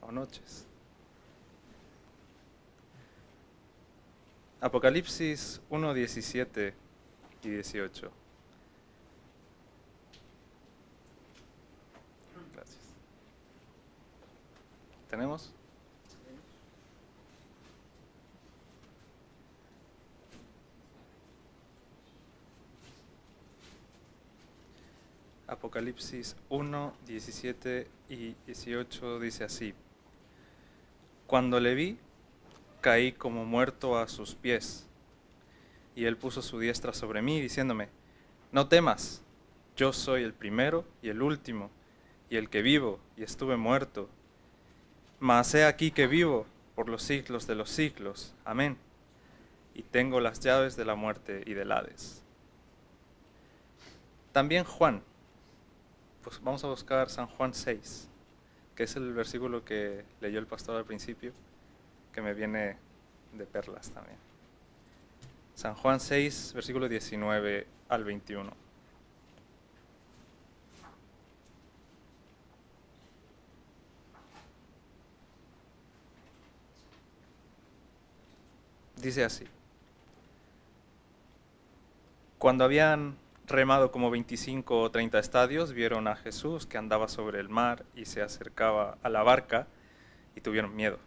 o noches. Apocalipsis 1, 17 y 18. Gracias. ¿Tenemos? Apocalipsis 1, 17 y 18 dice así: Cuando le vi, caí como muerto a sus pies, y él puso su diestra sobre mí, diciéndome: No temas, yo soy el primero y el último, y el que vivo, y estuve muerto. Mas he aquí que vivo por los siglos de los siglos. Amén. Y tengo las llaves de la muerte y del Hades. También Juan, pues vamos a buscar San Juan 6, que es el versículo que leyó el pastor al principio, que me viene de perlas también. San Juan 6, versículo 19 al 21. Dice así: Cuando habían remado como 25 o 30 estadios, vieron a Jesús que andaba sobre el mar y se acercaba a la barca, y tuvieron miedo.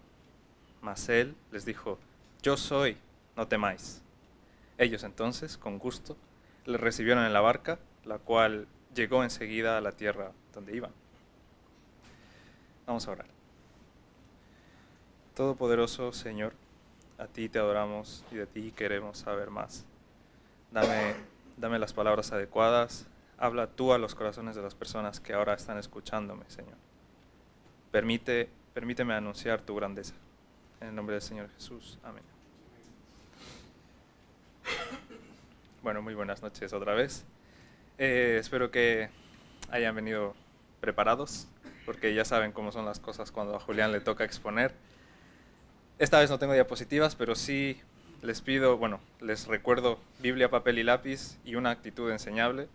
Mas él les dijo: Yo soy, no temáis. Ellos entonces, con gusto, le recibieron en la barca, la cual llegó enseguida a la tierra donde iban. Vamos a orar. Todopoderoso Señor, a ti te adoramos y de ti queremos saber más. Dame las palabras adecuadas. Habla tú a los corazones de las personas que ahora están escuchándome, Señor. Permíteme anunciar tu grandeza. En el nombre del Señor Jesús. Amén. Bueno, muy buenas noches otra vez. Espero que hayan venido preparados, porque ya saben cómo son las cosas cuando a Julián le toca exponer. Esta vez no tengo diapositivas, pero sí les recuerdo Biblia, papel y lápiz y una actitud enseñable,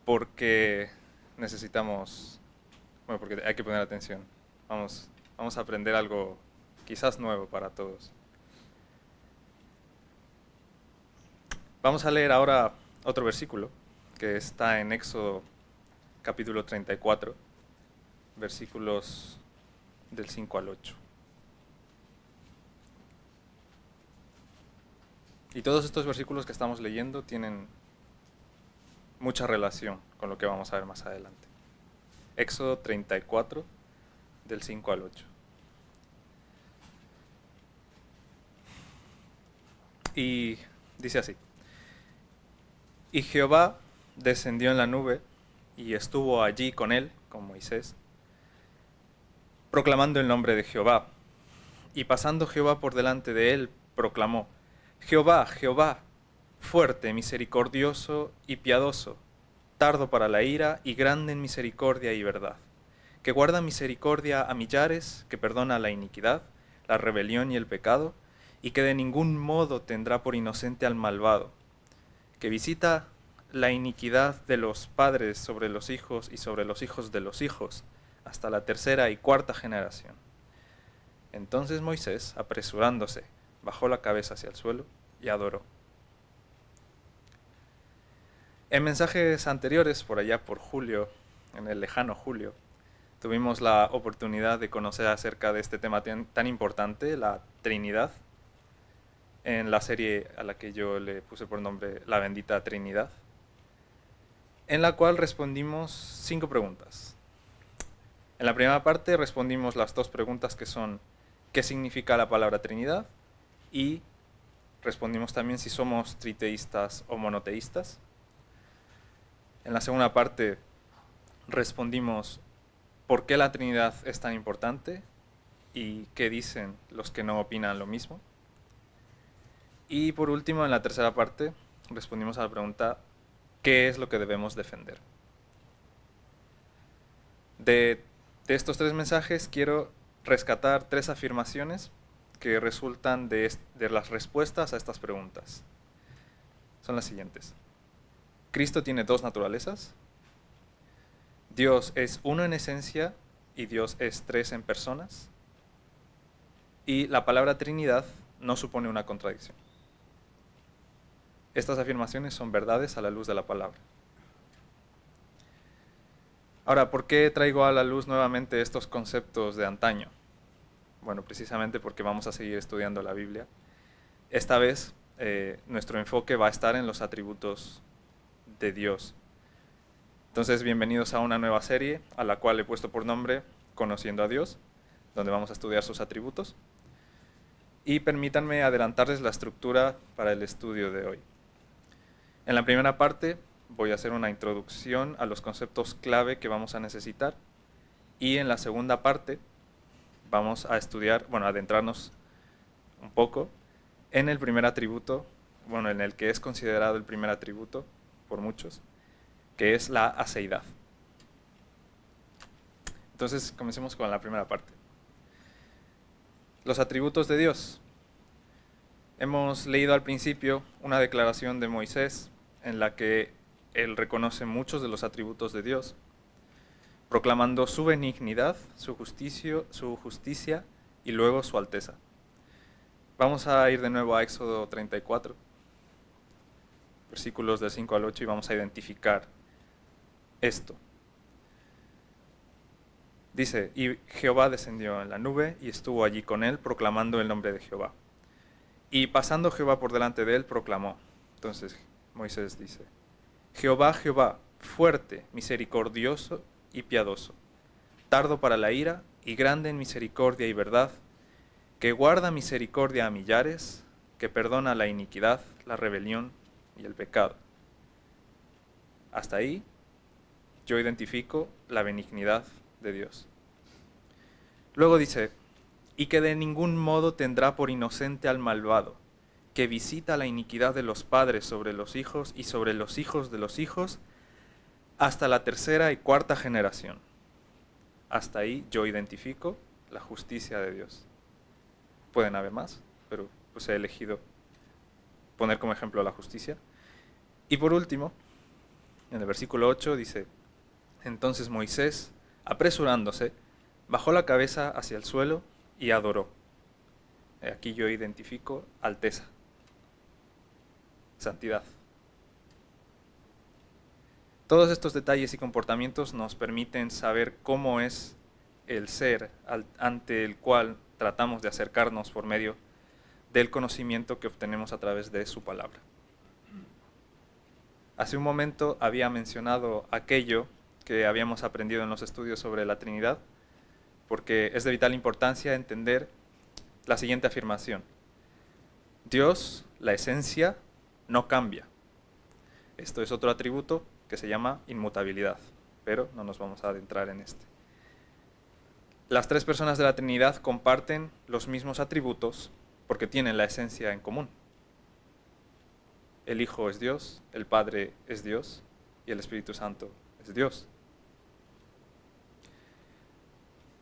porque porque hay que poner atención. Vamos a aprender algo quizás nuevo para todos. Vamos a leer ahora otro versículo que está en Éxodo capítulo 34, versículos del 5 al 8. Y todos estos versículos que estamos leyendo tienen mucha relación con lo que vamos a ver más adelante. Éxodo 34, del 5 al 8. Y dice así: Y Jehová descendió en la nube y estuvo allí con él, con Moisés, proclamando el nombre de Jehová. Y pasando Jehová por delante de él, proclamó: Jehová, Jehová, fuerte, misericordioso y piadoso, tardo para la ira y grande en misericordia y verdad, que guarda misericordia a millares, que perdona la iniquidad, la rebelión y el pecado, y que de ningún modo tendrá por inocente al malvado, que visita la iniquidad de los padres sobre los hijos y sobre los hijos de los hijos, hasta la tercera y cuarta generación. Entonces Moisés, apresurándose, bajó la cabeza hacia el suelo y adoró. En mensajes anteriores, por allá por julio, en el lejano julio, tuvimos la oportunidad de conocer acerca de este tema tan importante, la Trinidad, en la serie a la que yo le puse por nombre La Bendita Trinidad, en la cual respondimos 5 preguntas. En la primera parte respondimos las 2 preguntas que son: ¿qué significa la palabra Trinidad? Y respondimos también si somos triteístas o monoteístas. En la segunda parte respondimos por qué la Trinidad es tan importante y qué dicen los que no opinan lo mismo. Y por último, en la tercera parte, respondimos a la pregunta: ¿qué es lo que debemos defender? De estos 3 mensajes quiero rescatar 3 afirmaciones que resultan de las respuestas a estas preguntas. Son las siguientes: Cristo tiene 2 naturalezas. Dios es uno en esencia y Dios es tres en personas. Y la palabra Trinidad no supone una contradicción. Estas afirmaciones son verdades a la luz de la palabra. Ahora, ¿por qué traigo a la luz nuevamente estos conceptos de antaño? Bueno, precisamente porque vamos a seguir estudiando la Biblia. Esta vez nuestro enfoque va a estar en los atributos de Dios. Entonces, bienvenidos a una nueva serie a la cual he puesto por nombre Conociendo a Dios, donde vamos a estudiar sus atributos. Y permítanme adelantarles la estructura para el estudio de hoy. En la primera parte voy a hacer una introducción a los conceptos clave que vamos a necesitar. Y en la segunda parte vamos a estudiar, adentrarnos un poco en el primer atributo, en el que es considerado el primer atributo por muchos, que es la aceidad. Entonces, comencemos con la primera parte. Los atributos de Dios. Hemos leído al principio una declaración de Moisés en la que él reconoce muchos de los atributos de Dios, proclamando su benignidad, su justicia y luego su alteza. Vamos a ir de nuevo a Éxodo 34, versículos del 5 al 8, y vamos a identificar esto. Dice, y Jehová descendió en la nube y estuvo allí con él, proclamando el nombre de Jehová. Y pasando Jehová por delante de él, proclamó. Entonces Moisés dice, Jehová, Jehová, fuerte, misericordioso y piadoso, tardo para la ira y grande en misericordia y verdad, que guarda misericordia a millares, que perdona la iniquidad, la rebelión y el pecado. Hasta ahí yo identifico la benignidad de Dios. Luego dice, y que de ningún modo tendrá por inocente al malvado, que visita la iniquidad de los padres sobre los hijos y sobre los hijos de los hijos, hasta la tercera y cuarta generación. Hasta ahí yo identifico la justicia de Dios. Pueden haber más, pero pues he elegido poner como ejemplo la justicia. Y por último, en el versículo 8 dice, entonces Moisés, apresurándose, bajó la cabeza hacia el suelo y adoró. Aquí yo identifico alteza, santidad. Todos estos detalles y comportamientos nos permiten saber cómo es el ser ante el cual tratamos de acercarnos por medio del conocimiento que obtenemos a través de su palabra. Hace un momento había mencionado aquello que habíamos aprendido en los estudios sobre la Trinidad, porque es de vital importancia entender la siguiente afirmación. Dios, la esencia, no cambia. Esto es otro atributo que se llama inmutabilidad, pero no nos vamos a adentrar en este. Las tres personas de la Trinidad comparten los mismos atributos porque tienen la esencia en común. El Hijo es Dios, el Padre es Dios y el Espíritu Santo es Dios.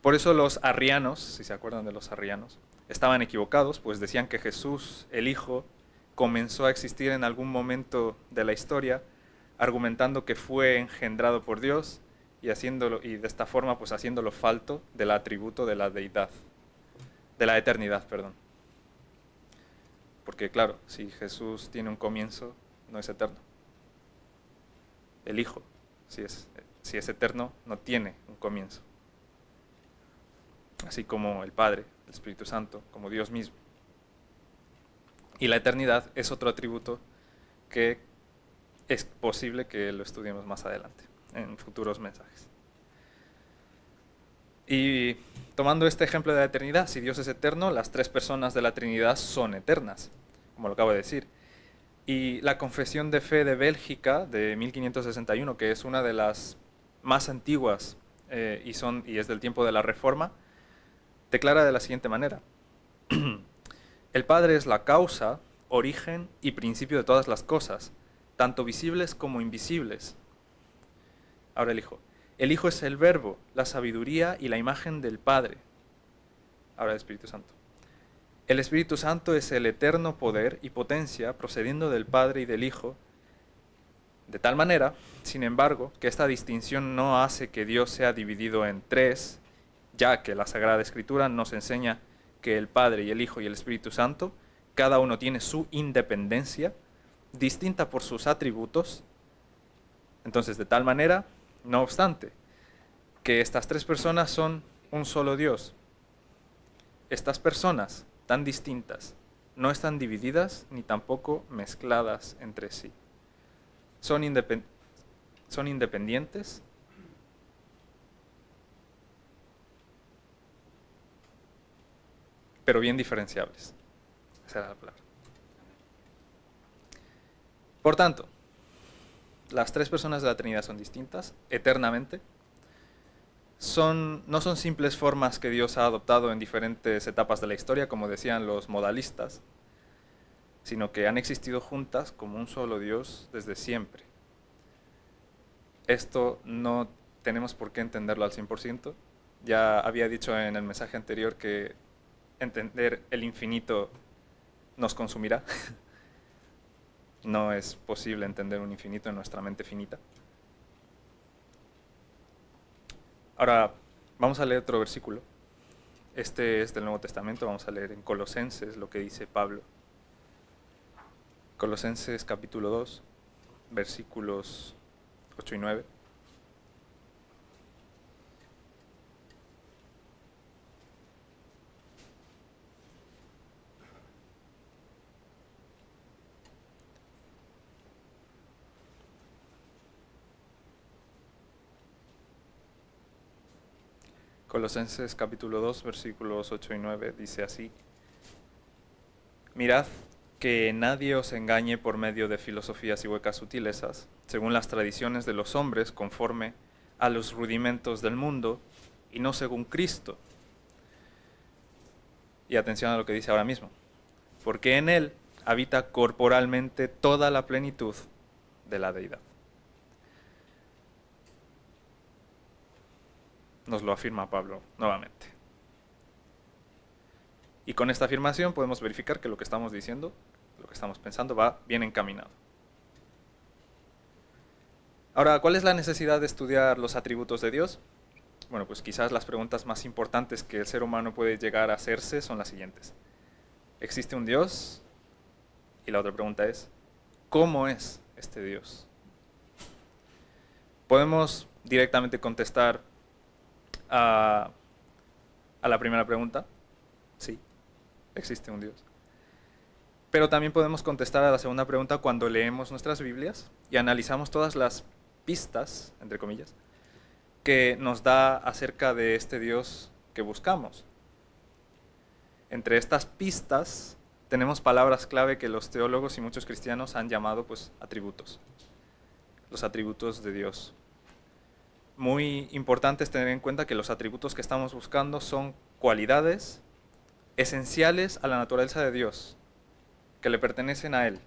Por eso los arrianos, si se acuerdan de los arrianos, estaban equivocados, pues decían que Jesús, el Hijo, comenzó a existir en algún momento de la historia, argumentando que fue engendrado por Dios y de esta forma pues haciéndolo falto del atributo de la deidad, de la eternidad, perdón. Porque claro, si Jesús tiene un comienzo, no es eterno. El Hijo, si es eterno, no tiene un comienzo. Así como el Padre, el Espíritu Santo, como Dios mismo. Y la eternidad es otro atributo que es posible que lo estudiemos más adelante, en futuros mensajes. Y tomando este ejemplo de la eternidad, si Dios es eterno, las tres personas de la Trinidad son eternas, como lo acabo de decir. Y la Confesión de Fe de Bélgica, de 1561, que es una de las más antiguas y es del tiempo de la Reforma, declara de la siguiente manera. El Padre es la causa, origen y principio de todas las cosas, tanto visibles como invisibles. Ahora el Hijo. El Hijo es el Verbo, la sabiduría y la imagen del Padre. Ahora el Espíritu Santo. El Espíritu Santo es el eterno poder y potencia procediendo del Padre y del Hijo, de tal manera, sin embargo, que esta distinción no hace que Dios sea dividido en tres ya que la Sagrada Escritura nos enseña que el Padre y el Hijo y el Espíritu Santo, cada uno tiene su independencia, distinta por sus atributos. Entonces, de tal manera, no obstante, que estas tres personas son un solo Dios. Estas personas tan distintas no están divididas ni tampoco mezcladas entre sí. Son independientes, pero bien diferenciables. Esa era la palabra. Por tanto, las tres personas de la Trinidad son distintas eternamente. No son simples formas que Dios ha adoptado en diferentes etapas de la historia, como decían los modalistas, sino que han existido juntas como un solo Dios desde siempre. Esto no tenemos por qué entenderlo al 100%. Ya había dicho en el mensaje anterior que entender el infinito nos consumirá. No es posible entender un infinito en nuestra mente finita. Ahora, vamos a leer otro versículo. Este es del Nuevo Testamento, vamos a leer en Colosenses lo que dice Pablo. Colosenses capítulo 2, versículos 8 y 9. Colosenses capítulo 2, versículos 8 y 9 dice así: Mirad que nadie os engañe por medio de filosofías y huecas sutilezas, según las tradiciones de los hombres, conforme a los rudimentos del mundo, y no según Cristo. Y atención a lo que dice ahora mismo: porque en Él habita corporalmente toda la plenitud de la deidad. Nos lo afirma Pablo nuevamente. Y con esta afirmación podemos verificar que lo que estamos diciendo, lo que estamos pensando, va bien encaminado. Ahora, ¿cuál es la necesidad de estudiar los atributos de Dios? Bueno, pues quizás las preguntas más importantes que el ser humano puede llegar a hacerse son las siguientes. ¿Existe un Dios? Y la otra pregunta es, ¿cómo es este Dios? Podemos directamente contestar a la primera pregunta. Sí, existe un Dios. Pero también podemos contestar a la segunda pregunta cuando leemos nuestras Biblias y analizamos todas las pistas, entre comillas, que nos da acerca de este Dios que buscamos. Entre estas pistas tenemos palabras clave que los teólogos y muchos cristianos han llamado pues atributos. Los atributos de Dios. Muy importante es tener en cuenta que los atributos que estamos buscando son cualidades esenciales a la naturaleza de Dios, que le pertenecen a Él,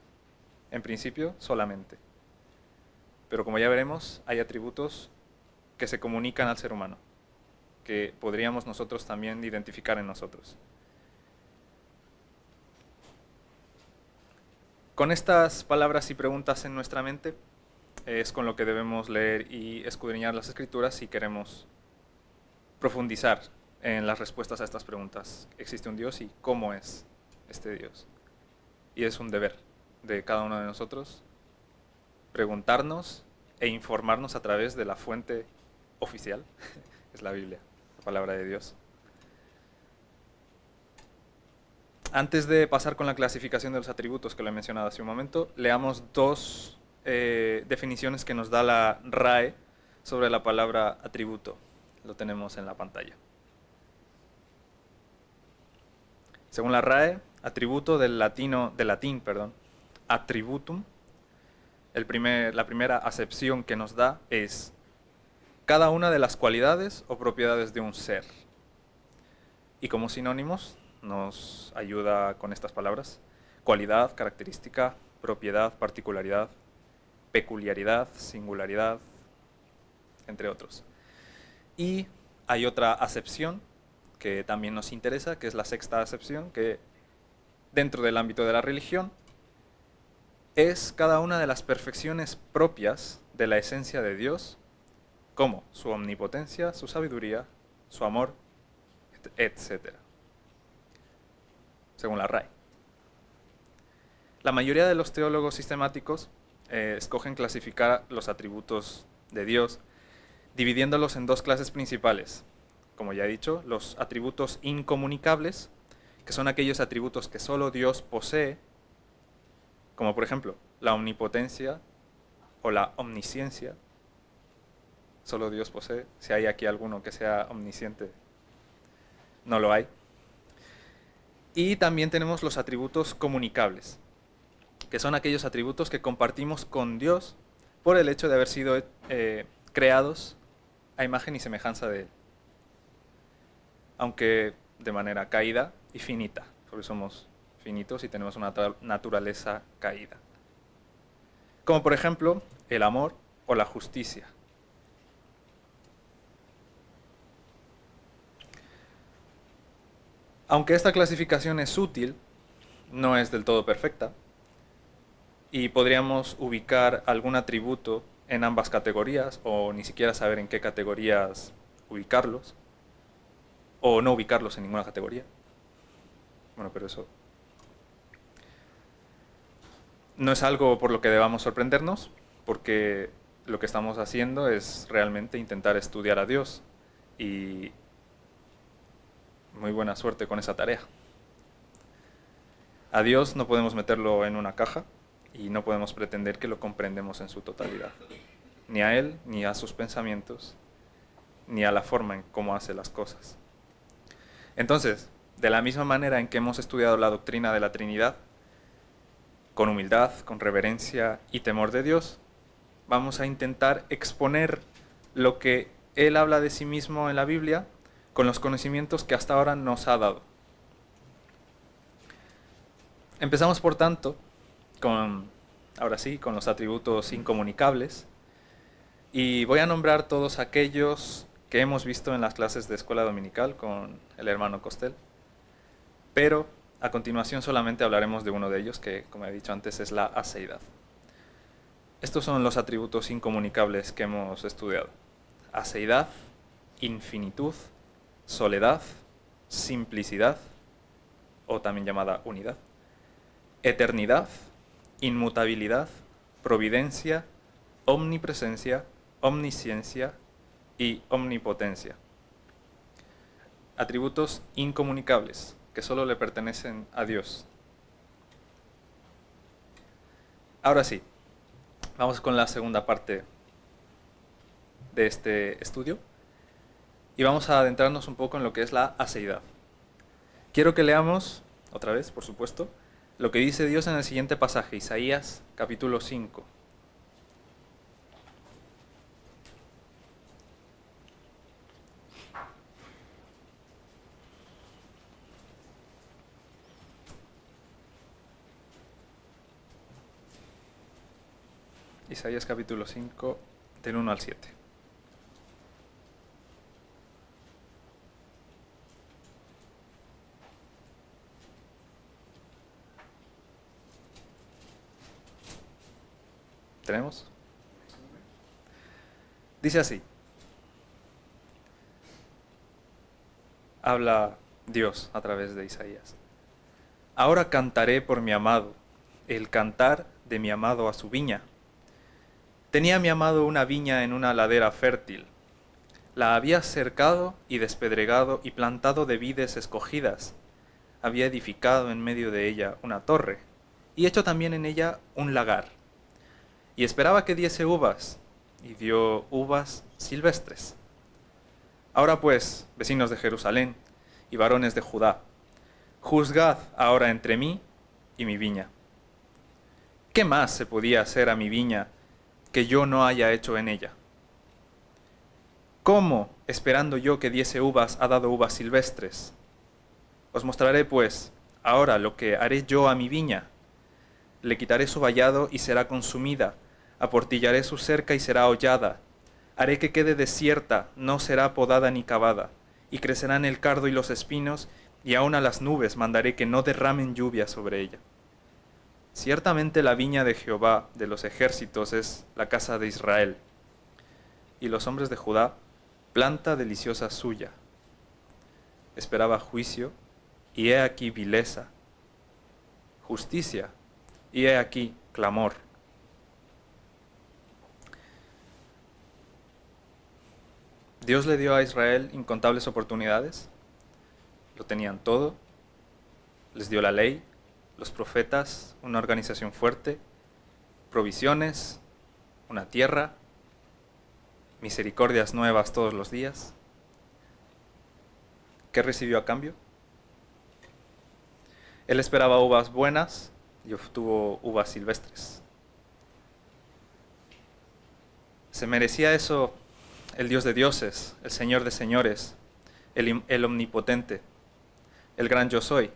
en principio solamente. Pero como ya veremos, hay atributos que se comunican al ser humano, que podríamos nosotros también identificar en nosotros. Con estas palabras y preguntas en nuestra mente, es con lo que debemos leer y escudriñar las Escrituras si queremos profundizar en las respuestas a estas preguntas. ¿Existe un Dios y cómo es este Dios? Y es un deber de cada uno de nosotros preguntarnos e informarnos a través de la fuente oficial, es la Biblia, la palabra de Dios. Antes de pasar con la clasificación de los atributos que lo he mencionado hace un momento, leamos dos definiciones que nos da la RAE sobre la palabra atributo. Lo tenemos en la pantalla. Según la RAE, atributo del latín, attributum, la primera acepción que nos da es cada una de las cualidades o propiedades de un ser. Y como sinónimos nos ayuda con estas palabras: cualidad, característica, propiedad, particularidad, peculiaridad, singularidad, entre otros. Y hay otra acepción que también nos interesa, que es la sexta acepción, que dentro del ámbito de la religión es cada una de las perfecciones propias de la esencia de Dios, como su omnipotencia, su sabiduría, su amor etc. Según la RAE. La mayoría de los teólogos sistemáticos escogen clasificar los atributos de Dios dividiéndolos en dos clases principales. Como ya he dicho, los atributos incomunicables, que son aquellos atributos que solo Dios posee, como por ejemplo la omnipotencia o la omnisciencia. Solo Dios posee. Si hay aquí alguno que sea omnisciente, no lo hay. Y también tenemos los atributos comunicables, que son aquellos atributos que compartimos con Dios por el hecho de haber sido creados a imagen y semejanza de Él, aunque de manera caída y finita, porque somos finitos y tenemos una naturaleza caída. Como por ejemplo el amor o la justicia. Aunque esta clasificación es útil, no es del todo perfecta, y podríamos ubicar algún atributo en ambas categorías, o ni siquiera saber en qué categorías ubicarlos, o no ubicarlos en ninguna categoría. Bueno, pero eso no es algo por lo que debamos sorprendernos, porque lo que estamos haciendo es realmente intentar estudiar a Dios, y muy buena suerte con esa tarea. A Dios no podemos meterlo en una caja y no podemos pretender que lo comprendemos en su totalidad. Ni a Él, ni a sus pensamientos, ni a la forma en cómo hace las cosas. Entonces, de la misma manera en que hemos estudiado la doctrina de la Trinidad, con humildad, con reverencia y temor de Dios, vamos a intentar exponer lo que Él habla de sí mismo en la Biblia con los conocimientos que hasta ahora nos ha dado. Empezamos, por tanto, ahora sí, con los atributos incomunicables, y voy a nombrar todos aquellos que hemos visto en las clases de escuela dominical con el hermano Costel, pero a continuación solamente hablaremos de uno de ellos, que, como he dicho antes, es la aseidad. Estos son los atributos incomunicables que hemos estudiado: aseidad, infinitud, soledad, simplicidad, o también llamada unidad, eternidad, inmutabilidad, providencia, omnipresencia, omnisciencia y omnipotencia. Atributos incomunicables que solo le pertenecen a Dios. Ahora sí, vamos con la segunda parte de este estudio y vamos a adentrarnos un poco en lo que es la aseidad. Quiero que leamos, otra vez, por supuesto, lo que dice Dios en el siguiente pasaje, Isaías capítulo 5. Isaías capítulo 5, del 1 al 7. ¿Tenemos? Dice así: habla Dios a través de Isaías. Ahora cantaré por mi amado, el cantar de mi amado a su viña. Tenía mi amado una viña en una ladera fértil. La había cercado y despedregado y plantado de vides escogidas. Había edificado en medio de ella una torre y hecho también en ella un lagar. Y esperaba que diese uvas, y dio uvas silvestres. Ahora pues, vecinos de Jerusalén y varones de Judá, juzgad ahora entre mí y mi viña. ¿Qué más se podía hacer a mi viña que yo no haya hecho en ella? ¿Cómo, esperando yo que diese uvas, ha dado uvas silvestres? Os mostraré, pues, ahora lo que haré yo a mi viña. Le quitaré su vallado y será consumida, aportillaré su cerca y será hollada. Haré que quede desierta, no será podada ni cavada, y crecerán el cardo y los espinos, y aun a las nubes mandaré que no derramen lluvia sobre ella. Ciertamente la viña de Jehová de los ejércitos es la casa de Israel, y los hombres de Judá, planta deliciosa suya. esperaba juicio, y he aquí vileza, justicia, y he aquí clamor. Dios le dio a Israel incontables oportunidades, lo tenían todo, les dio la ley, los profetas, una organización fuerte, provisiones, una tierra, misericordias nuevas todos los días. ¿Qué recibió a cambio? Él esperaba uvas buenas y obtuvo uvas silvestres. ¿Se merecía eso el Dios de dioses, el Señor de señores, el omnipotente, el gran yo soy?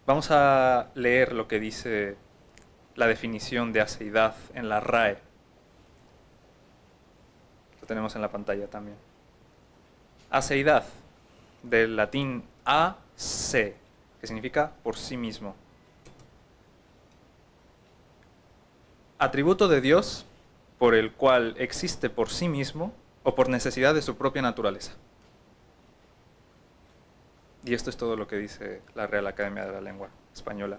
Vamos a leer lo que dice la definición de aceidad en la RAE. Lo tenemos en la pantalla también. Aceidad, del latín a se, que significa por sí mismo. Atributo de Dios por el cual existe por sí mismo o por necesidad de su propia naturaleza. Y esto es todo lo que dice la Real Academia de la Lengua Española.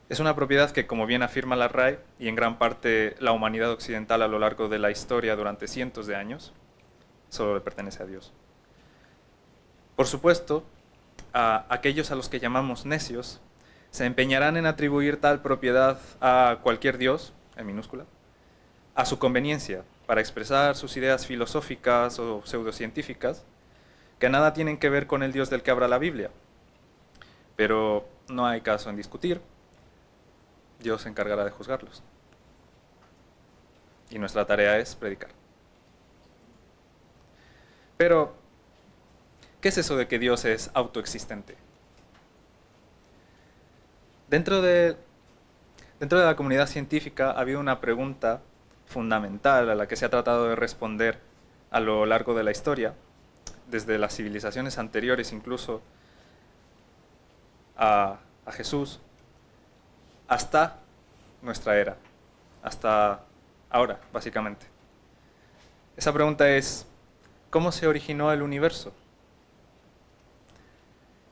Es una propiedad que, como bien afirma la RAE, y en gran parte la humanidad occidental a lo largo de la historia durante cientos de años, solo le pertenece a Dios. Por supuesto, a aquellos a los que llamamos necios se empeñarán en atribuir tal propiedad a cualquier Dios, en minúscula, a su conveniencia, para expresar sus ideas filosóficas o pseudocientíficas, que nada tienen que ver con el Dios del que habla la Biblia. Pero no hay caso en discutir, Dios se encargará de juzgarlos. Y nuestra tarea es predicar. Pero, ¿qué es eso de que Dios es autoexistente? Dentro de la comunidad científica ha habido una pregunta fundamental a la que se ha tratado de responder a lo largo de la historia, desde las civilizaciones anteriores incluso a Jesús, hasta nuestra era, hasta ahora, básicamente. Esa pregunta es, ¿cómo se originó el universo?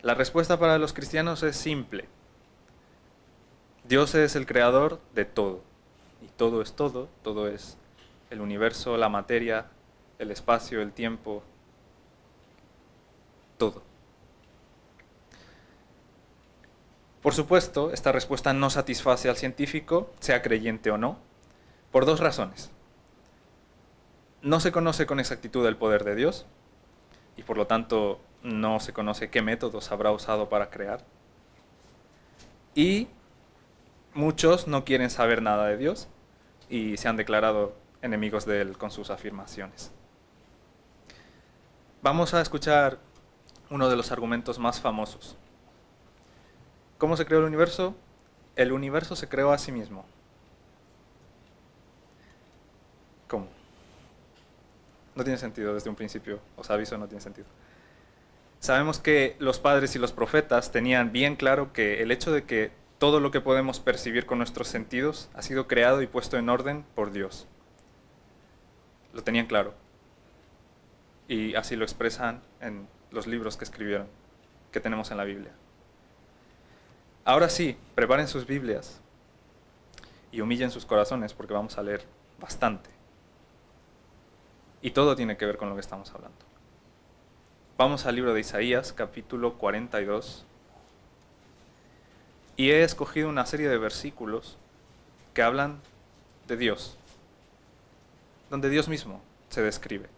La respuesta para los cristianos es simple. Dios es el creador de todo, y todo es el universo, la materia, el espacio, el tiempo, todo. Por supuesto, esta respuesta no satisface al científico, sea creyente o no, por dos razones. No se conoce con exactitud el poder de Dios, y por lo tanto no se conoce qué métodos habrá usado para crear. Y muchos no quieren saber nada de Dios y se han declarado enemigos de Él con sus afirmaciones. Vamos a escuchar uno de los argumentos más famosos. ¿Cómo se creó el universo? El universo se creó a sí mismo. ¿Cómo? No tiene sentido desde un principio, os aviso, no tiene sentido. Sabemos que los padres y los profetas tenían bien claro que el hecho de que todo lo que podemos percibir con nuestros sentidos ha sido creado y puesto en orden por Dios. Lo tenían claro. Y así lo expresan en los libros que escribieron, que tenemos en la Biblia. Ahora sí, preparen sus Biblias y humillen sus corazones porque vamos a leer bastante. Y todo tiene que ver con lo que estamos hablando. Vamos al libro de Isaías, capítulo 42. Y he escogido una serie de versículos que hablan de Dios, donde Dios mismo se describe.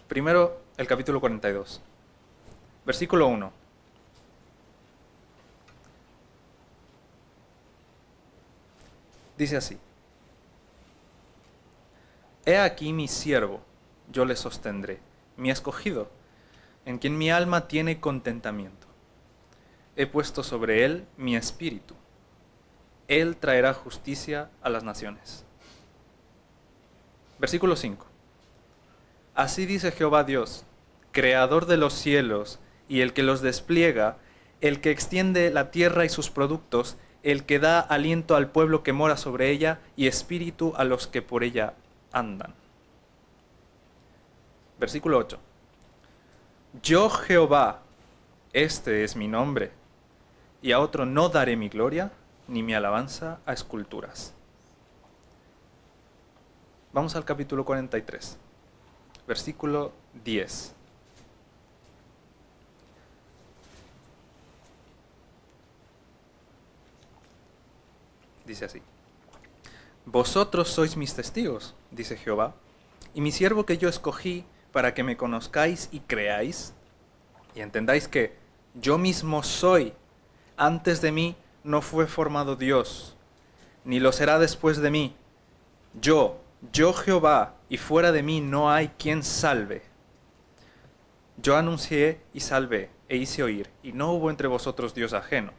Primero, el capítulo 42, versículo 1. Dice así: He aquí mi siervo, yo le sostendré, mi escogido, en quien mi alma tiene contentamiento. He puesto sobre él mi espíritu. Él traerá justicia a las naciones. Versículo 5. Así dice Jehová Dios, creador de los cielos y el que los despliega, el que extiende la tierra y sus productos, el que da aliento al pueblo que mora sobre ella y espíritu a los que por ella andan. Versículo 8. Yo Jehová, este es mi nombre, y a otro no daré mi gloria, ni mi alabanza a esculturas. Vamos al capítulo 43, versículo 10. Dice así: Vosotros sois mis testigos, dice Jehová, y mi siervo que yo escogí para que me conozcáis y creáis, y entendáis que yo mismo soy. Antes de mí no fue formado Dios, ni lo será después de mí. Yo Jehová, y fuera de mí no hay quien salve. Yo anuncié y salvé, e hice oír, y no hubo entre vosotros Dios ajeno.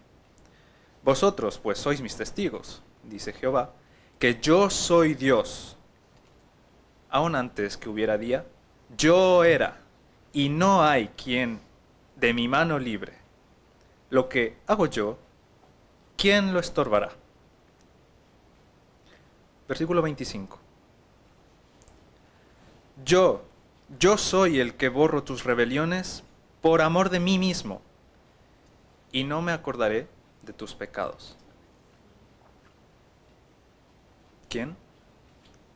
Vosotros, pues, sois mis testigos, dice Jehová, que yo soy Dios. Aún antes que hubiera día, yo era, y no hay quien de mi mano libre. Lo que hago yo, ¿quién lo estorbará? Versículo 25. Yo soy el que borro tus rebeliones por amor de mí mismo, y no me acordaré de tus pecados. ¿Quién?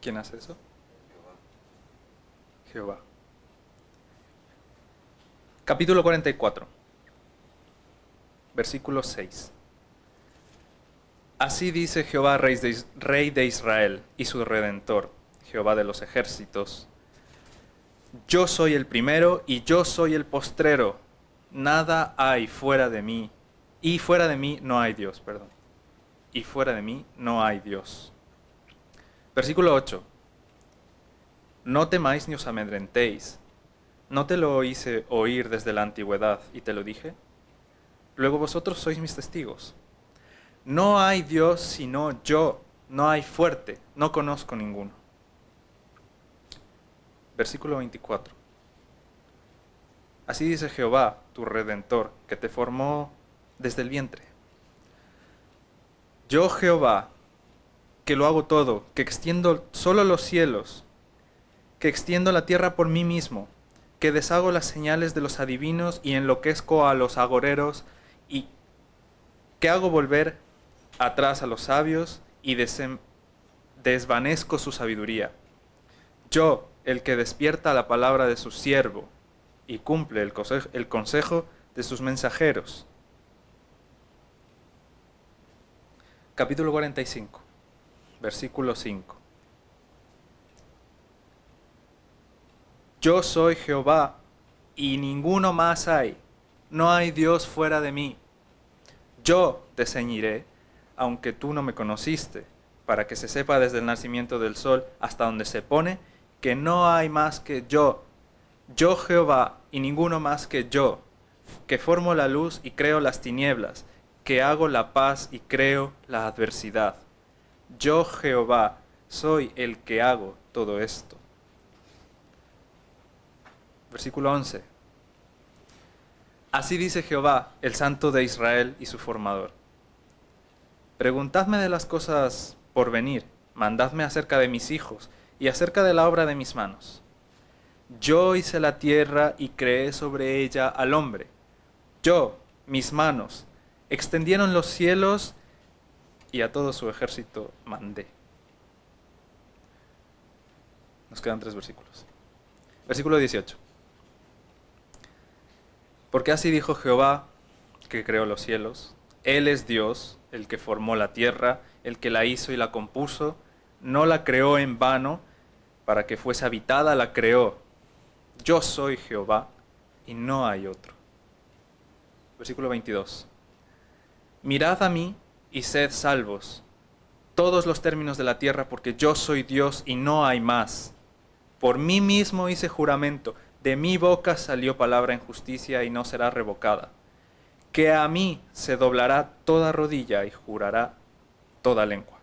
¿Quién hace eso? Jehová. Capítulo 44, versículo 6. Así dice Jehová, Rey de Israel y su Redentor, Jehová de los ejércitos: Yo soy el primero y yo soy el postrero. Nada hay fuera de mí. Y fuera de mí no hay Dios, perdón. Y fuera de mí no hay Dios. Versículo 8. No temáis ni os amedrentéis. ¿No te lo hice oír desde la antigüedad y te lo dije? Luego vosotros sois mis testigos. No hay Dios sino yo. No hay fuerte. No conozco ninguno. Versículo 24. Así dice Jehová, tu Redentor, que te formó desde el vientre. Yo Jehová, que lo hago todo, que extiendo solo los cielos, que extiendo la tierra por mí mismo, que deshago las señales de los adivinos y enloquezco a los agoreros, y que hago volver atrás a los sabios y desvanezco su sabiduría. Yo, el que despierta la palabra de su siervo y cumple el consejo de sus mensajeros. Capítulo 45, versículo 5. Yo soy Jehová y ninguno más hay. No hay Dios fuera de mí. Yo te ceñiré, aunque tú no me conociste, para que se sepa desde el nacimiento del sol hasta donde se pone, que no hay más que yo. Yo Jehová y ninguno más que yo, que formo la luz y creo las tinieblas, que hago la paz y creo la adversidad. Yo Jehová soy el que hago todo esto. Versículo 11. Así dice Jehová, el Santo de Israel y su formador: Preguntadme de las cosas por venir, mandadme acerca de mis hijos y acerca de la obra de mis manos. Yo hice la tierra y creé sobre ella al hombre. Yo, mis manos, extendieron los cielos y a todo su ejército mandé. Nos quedan 3 versículos. Versículo 18. Porque así dijo Jehová, que creó los cielos: Él es Dios, el que formó la tierra, el que la hizo y la compuso. No la creó en vano, para que fuese habitada la creó. Yo soy Jehová y no hay otro. Versículo 22. Mirad a mí y sed salvos, todos los términos de la tierra, porque yo soy Dios y no hay más. Por mí mismo hice juramento, de mi boca salió palabra en justicia y no será revocada. Que a mí se doblará toda rodilla y jurará toda lengua.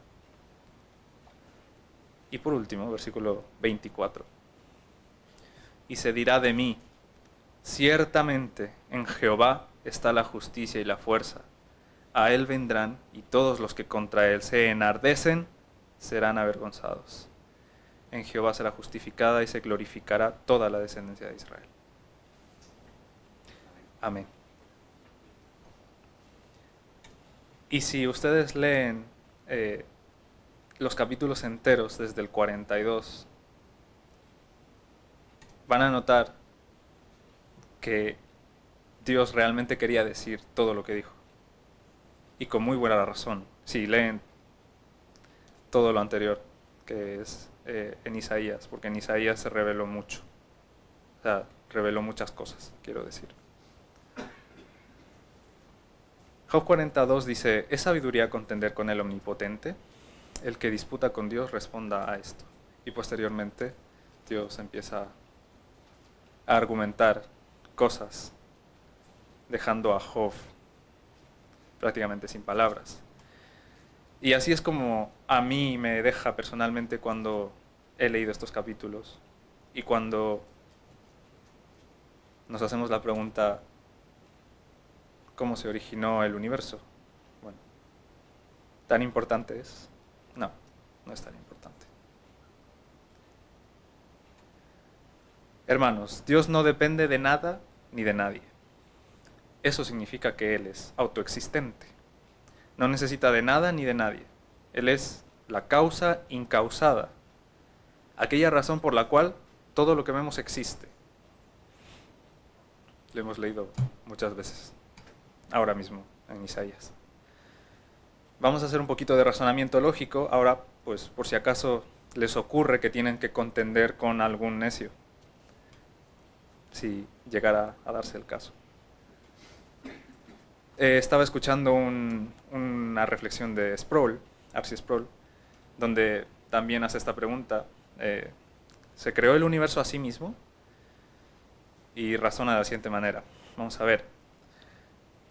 Y por último, versículo 24. Y se dirá de mí: Ciertamente en Jehová está la justicia y la fuerza. A él vendrán, y todos los que contra él se enardecen serán avergonzados. En Jehová será justificada y se glorificará toda la descendencia de Israel. Amén. Y si ustedes leen los capítulos enteros desde el 42, van a notar que Dios realmente quería decir todo lo que dijo. Y con muy buena razón. Si leen todo lo anterior, que es en Isaías, porque en Isaías se reveló mucho. O sea, reveló muchas cosas, quiero decir. Job 42 dice, ¿es sabiduría contender con el Omnipotente? El que disputa con Dios responda a esto. Y posteriormente Dios empieza a argumentar cosas, dejando a Job prácticamente sin palabras. Y así es como a mí me deja personalmente cuando he leído estos capítulos y cuando nos hacemos la pregunta, ¿cómo se originó el universo? Bueno, ¿tan importante es? No, no es tan importante. Hermanos, Dios no depende de nada ni de nadie. Eso significa que Él es autoexistente. No necesita de nada ni de nadie. Él es la causa incausada, aquella razón por la cual todo lo que vemos existe. Lo hemos leído muchas veces, ahora mismo, en Isaías. Vamos a hacer un poquito de razonamiento lógico, ahora, pues, por si acaso les ocurre que tienen que contender con algún necio, si llegara a darse el caso. Estaba escuchando una reflexión de Sproul, R.C. Sproul, donde también hace esta pregunta. ¿Se creó el universo a sí mismo? Y razona de la siguiente manera. Vamos a ver.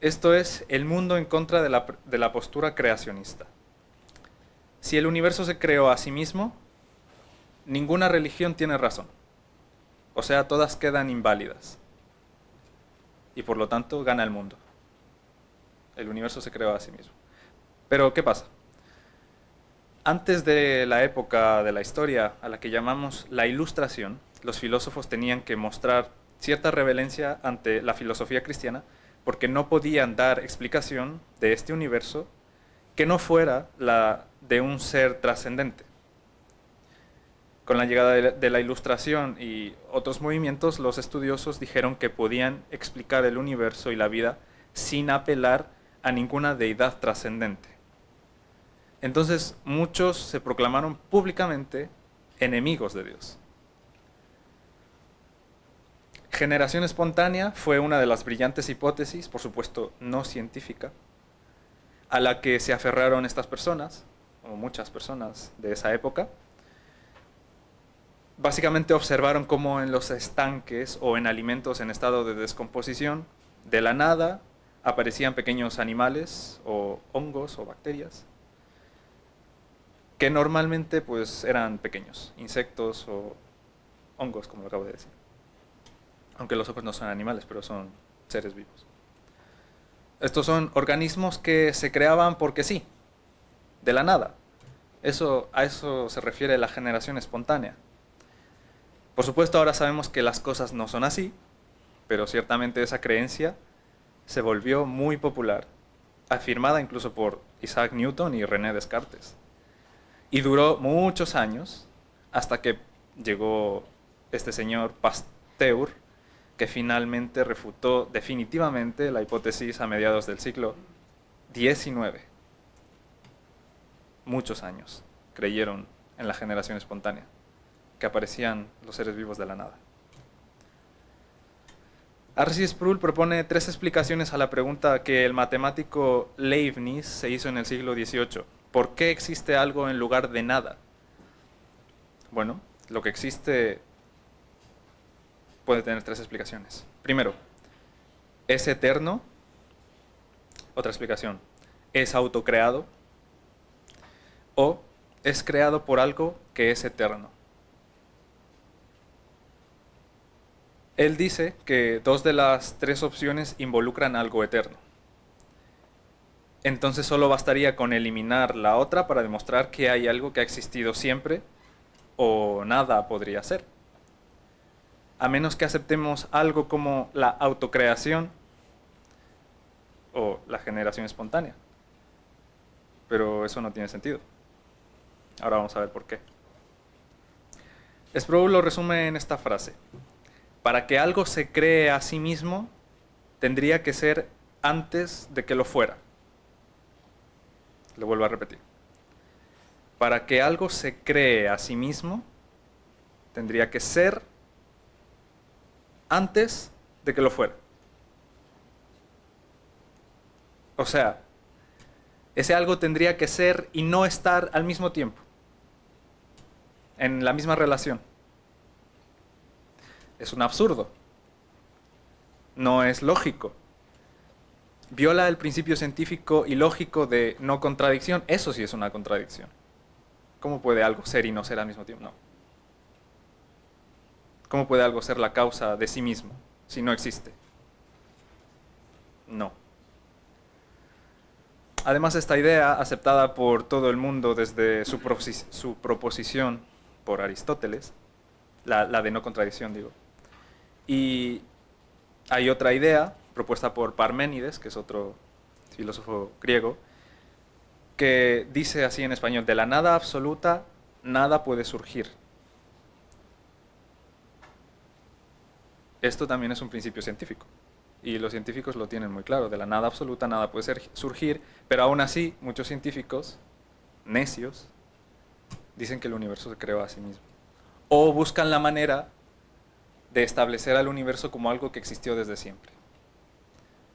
Esto es el mundo en contra de la postura creacionista. Si el universo se creó a sí mismo, ninguna religión tiene razón. O sea, todas quedan inválidas. Y por lo tanto, gana el mundo. El universo se creó a sí mismo. Pero, ¿qué pasa? Antes de la época de la historia a la que llamamos la Ilustración, los filósofos tenían que mostrar cierta reverencia ante la filosofía cristiana porque no podían dar explicación de este universo que no fuera la de un ser trascendente. Con la llegada de la Ilustración y otros movimientos, los estudiosos dijeron que podían explicar el universo y la vida sin apelar a ninguna deidad trascendente. Entonces muchos se proclamaron públicamente enemigos de Dios. Generación espontánea fue una de las brillantes hipótesis, por supuesto no científica, a la que se aferraron estas personas, o muchas personas de esa época. Básicamente observaron cómo en los estanques o en alimentos en estado de descomposición, de la nada, aparecían pequeños animales o hongos o bacterias que normalmente pues eran pequeños, insectos o hongos, como lo acabo de decir. Aunque los hongos no son animales, pero son seres vivos. Estos son organismos que se creaban porque sí, de la nada. A eso se refiere la generación espontánea. Por supuesto, ahora sabemos que las cosas no son así, pero ciertamente esa creencia se volvió muy popular, afirmada incluso por Isaac Newton y René Descartes. Y duró muchos años hasta que llegó este señor Pasteur, que finalmente refutó definitivamente la hipótesis a mediados del siglo XIX. Muchos años creyeron en la generación espontánea, que aparecían los seres vivos de la nada. R.C. Sproul propone 3 explicaciones a la pregunta que el matemático Leibniz se hizo en el siglo XVIII. ¿Por qué existe algo en lugar de nada? Bueno, lo que existe puede tener 3 explicaciones. Primero, es eterno. Otra explicación, es autocreado. O es creado por algo que es eterno. Él dice que dos de las tres opciones involucran algo eterno. Entonces solo bastaría con eliminar la otra para demostrar que hay algo que ha existido siempre o nada podría ser. A menos que aceptemos algo como la autocreación o la generación espontánea. Pero eso no tiene sentido. Ahora vamos a ver por qué. Sproul lo resume en esta frase. Para que algo se cree a sí mismo, tendría que ser antes de que lo fuera. Le vuelvo a repetir. Para que algo se cree a sí mismo, tendría que ser antes de que lo fuera. O sea, ese algo tendría que ser y no estar al mismo tiempo, en la misma relación. Es un absurdo. No es lógico. Viola el principio científico y lógico de no contradicción. Eso sí es una contradicción. ¿Cómo puede algo ser y no ser al mismo tiempo? No. ¿Cómo puede algo ser la causa de sí mismo si no existe? No. Además, esta idea, aceptada por todo el mundo desde su proposición por Aristóteles, la de no contradicción, digo, y hay otra idea propuesta por Parménides, que es otro filósofo griego, que dice así en español: de la nada absoluta nada puede surgir. Esto también es un principio científico. Y los científicos lo tienen muy claro. De la nada absoluta nada puede surgir, pero aún así muchos científicos, necios, dicen que el universo se creó a sí mismo. O buscan la manera de establecer al universo como algo que existió desde siempre.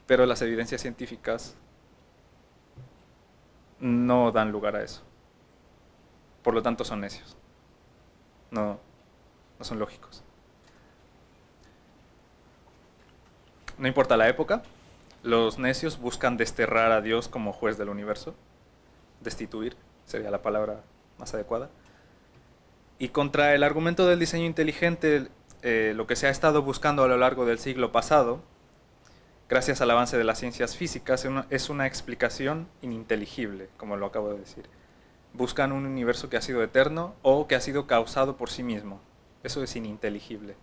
Pero las evidencias científicas no dan lugar a eso. Por lo tanto son necios. No, no son lógicos. No importa la época, los necios buscan desterrar a Dios como juez del universo. Destituir sería la palabra más adecuada. Y contra el argumento del diseño inteligente, lo que se ha estado buscando a lo largo del siglo pasado, gracias al avance de las ciencias físicas, es una explicación ininteligible, como lo acabo de decir. Buscan un universo que ha sido eterno o que ha sido causado por sí mismo. Eso es ininteligible.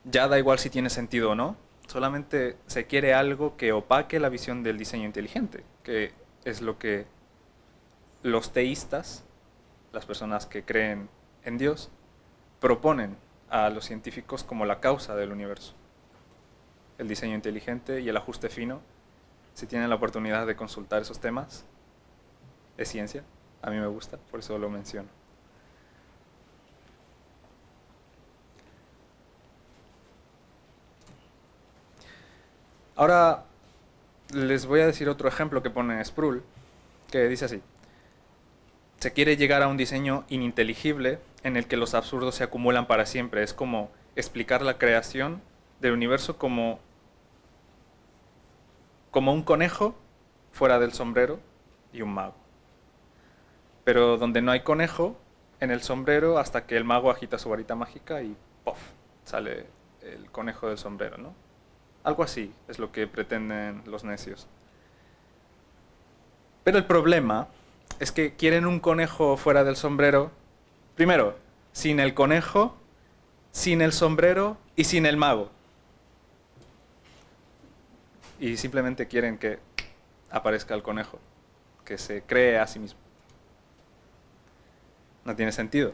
Ya da igual si tiene sentido o no, solamente se quiere algo que opaque la visión del diseño inteligente, que es lo que los teístas, las personas que creen en Dios, proponen a los científicos como la causa del universo. El diseño inteligente y el ajuste fino, si tienen la oportunidad de consultar esos temas, es ciencia. A mí me gusta, por eso lo menciono. Ahora les voy a decir otro ejemplo que pone Sproul, que dice así: se quiere llegar a un diseño ininteligible en el que los absurdos se acumulan para siempre. Es como explicar la creación del universo como un conejo fuera del sombrero y un mago. Pero donde no hay conejo, en el sombrero, hasta que el mago agita su varita mágica y ¡puff! Sale el conejo del sombrero, ¿no? Algo así es lo que pretenden los necios. Pero el problema es que quieren un conejo fuera del sombrero, primero, sin el conejo, sin el sombrero y sin el mago. Y simplemente quieren que aparezca el conejo, que se cree a sí mismo. No tiene sentido.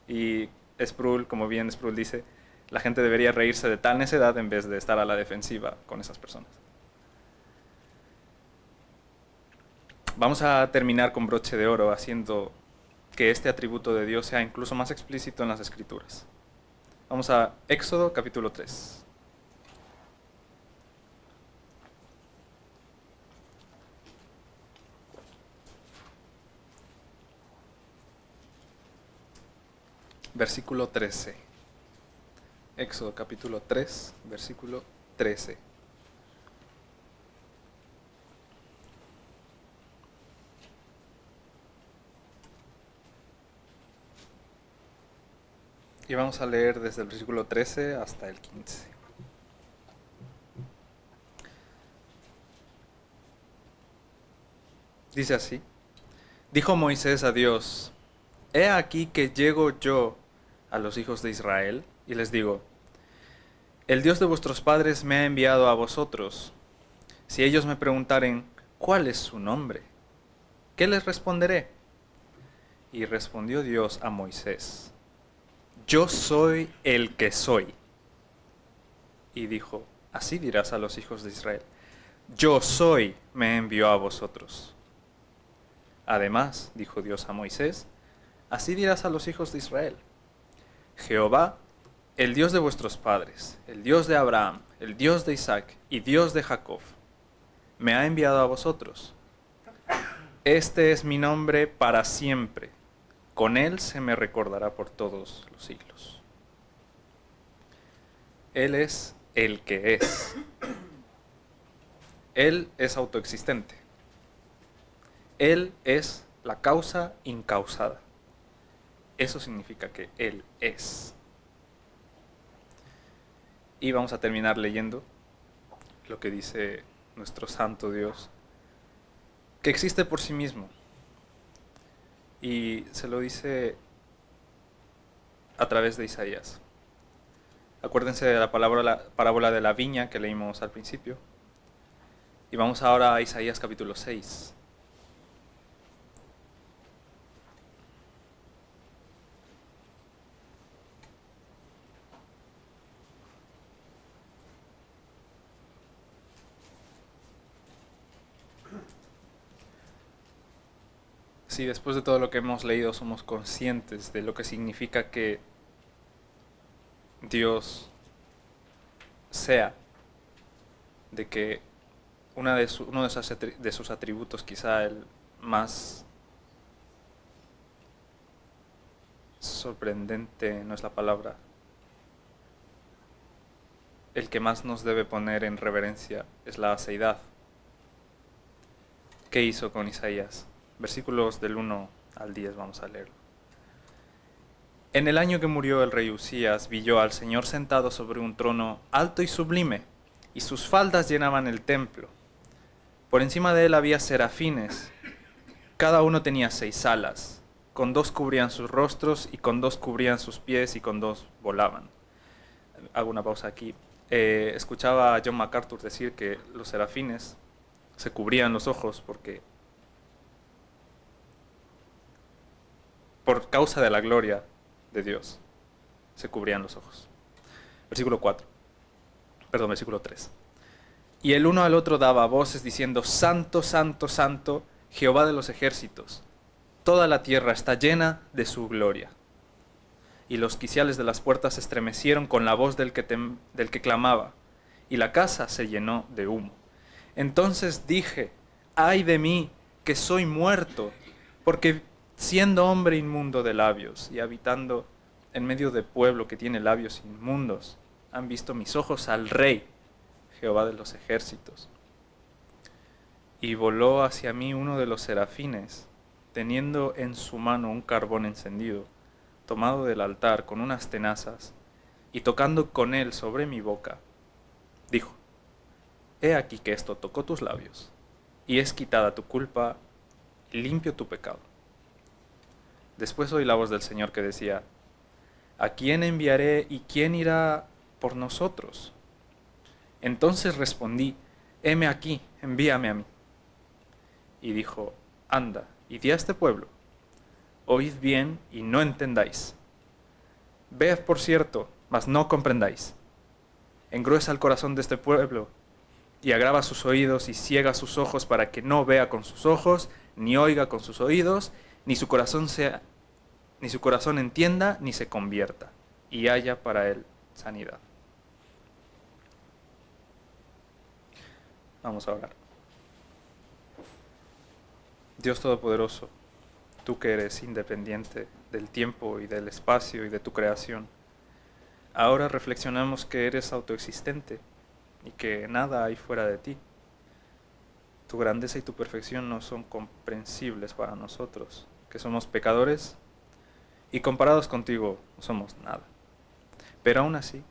Y Sproul, como bien Sproul dice, la gente debería reírse de tal necedad en vez de estar a la defensiva con esas personas. Vamos a terminar con broche de oro haciendo que este atributo de Dios sea incluso más explícito en las Escrituras. Vamos a Éxodo capítulo 3. Versículo 13. Éxodo capítulo 3, versículo 13. Y vamos a leer desde el versículo 13 hasta el 15. Dice así: Dijo Moisés a Dios: He aquí que llego yo a los hijos de Israel y les digo: El Dios de vuestros padres me ha enviado a vosotros. Si ellos me preguntaren: ¿Cuál es su nombre? ¿Qué les responderé? Y respondió Dios a Moisés: Yo soy el que soy. Y dijo: Así dirás a los hijos de Israel: Yo soy, me envió a vosotros. Además, dijo Dios a Moisés: Así dirás a los hijos de Israel: Jehová, el Dios de vuestros padres, el Dios de Abraham, el Dios de Isaac y Dios de Jacob, me ha enviado a vosotros. Este es mi nombre para siempre. Con él se me recordará por todos los siglos. Él es el que es. Él es autoexistente. Él es la causa incausada. Eso significa que Él es. Y vamos a terminar leyendo lo que dice nuestro santo Dios, que existe por sí mismo. Y se lo dice a través de Isaías. Acuérdense de la parábola de la viña que leímos al principio. Y vamos ahora a Isaías capítulo 6. Si después de todo lo que hemos leído somos conscientes de lo que significa que Dios sea, de que uno de sus atributos, quizá el más sorprendente, no es la palabra, el que más nos debe poner en reverencia, es la aceidad. ¿Qué hizo con Isaías? Versículos del 1 al 10 vamos a leerlo. En el año que murió el rey Usías, vi yo al Señor sentado sobre un trono alto y sublime, y sus faldas llenaban el templo. Por encima de él había serafines, cada uno tenía 6 alas, con 2 cubrían sus rostros, y con 2 cubrían sus pies, y con 2 volaban. Hago una pausa aquí. Escuchaba a John MacArthur decir que los serafines se cubrían los ojos por causa de la gloria de Dios, se cubrían los ojos. Versículo 3. Y el uno al otro daba voces diciendo: Santo, Santo, Santo, Jehová de los ejércitos, toda la tierra está llena de su gloria. Y los quiciales de las puertas se estremecieron con la voz del que clamaba, y la casa se llenó de humo. Entonces dije: ay de mí, que soy muerto, porque siendo hombre inmundo de labios y habitando en medio de pueblo que tiene labios inmundos, han visto mis ojos al Rey, Jehová de los ejércitos. Y voló hacia mí uno de los serafines, teniendo en su mano un carbón encendido, tomado del altar con unas tenazas, y tocando con él sobre mi boca, dijo: He aquí que esto tocó tus labios, y es quitada tu culpa, y limpio tu pecado. Después oí la voz del Señor que decía: ¿A quién enviaré y quién irá por nosotros? Entonces respondí: heme aquí, envíame a mí. Y dijo: anda, y di a este pueblo: oíd bien y no entendáis. Ved por cierto, mas no comprendáis. Engruesa el corazón de este pueblo, y agrava sus oídos y ciega sus ojos, para que no vea con sus ojos, ni oiga con sus oídos, ni su corazón entienda, ni se convierta, y haya para él sanidad. Vamos a orar. Dios Todopoderoso, tú que eres independiente del tiempo y del espacio y de tu creación, ahora reflexionamos que eres autoexistente y que nada hay fuera de ti. Tu grandeza y tu perfección no son comprensibles para nosotros, que somos pecadores y comparados contigo no somos nada. pero aún así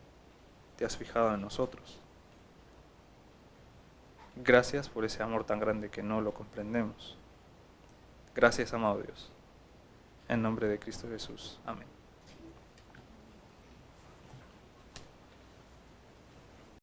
te has fijado en nosotros. Gracias por ese amor tan grande que no lo comprendemos. Gracias, amado Dios. En nombre de Cristo Jesús. Amén.